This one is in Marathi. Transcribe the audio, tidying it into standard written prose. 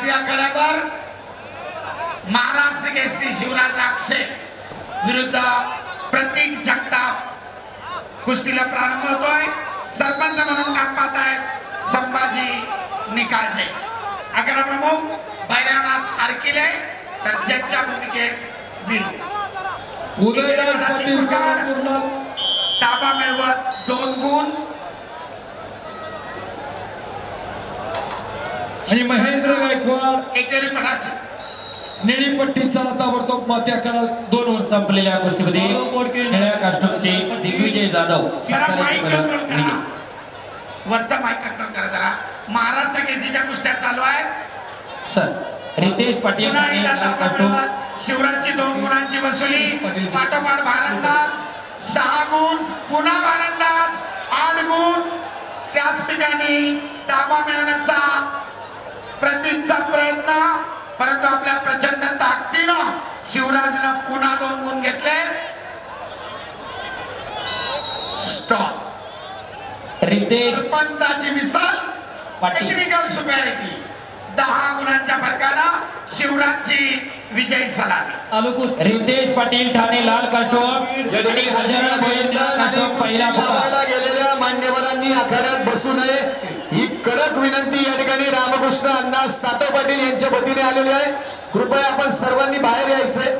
माती आखाड्यावर महाराष्ट्र केसरी शिवराज राक्षे विरुद्ध प्रतीक जगताप कुस्तीला प्रारंभ होतोय। सरपंच म्हणून काम पाहत आहेत संभाजी निकाळजे। आखाडा प्रमुख भैरवनाथ आरकिले तर जजच्या भूमिकेत वीरू उदयराज पाटील ताबा मिळवत 2 गुण आणि महेंद्र गायकवाड एकेरी पटाची निळी पट्टी चला ताबडतोब माती आखाडा 2 वर संपलेल्या कुस्तीमध्ये निळ्या कास्टूमचे दिग्विजय जाधव वरचा माईक कंट्रोल करा जरा। महाराष्ट्र केसरीच्या कुस्त्या चालू आहेत। सर रितेश पाटील आणि लाल कास्टूम शिवराजची 2 गुणांची वसुली पाठोपाठ भारंदाज 6 गुण पुन्हा भारंदाज 8 गुण त्याच ठिकाणी ताबा मिळवण्याचा प्रतीकचा प्रयत्न परंतु आपल्या प्रचंड ताकदीनं शिवराजनं पुन्हा 2 गुण घेतले। स्टॉप रितेश पंचाची मिसाल पाटील टेक्निकल सुपॅरिटी 10 गुणांच्या फरकानं शिवराजची विजयी सलामी। रितेश पाटील ठाणे लाल कास्टूम आणि हजारा महेंद्र कास्टूम पहिला पुकार गेलेल्या मान्यवरांनी आखाड्यात बसू नये ही कडक विनंती या ठिकाणी रामकृष्ण अण्णा सातव पाटील यांच्या वतीने आलेली आहे। कृपया आपण सर्वांनी बाहेर यायचंय।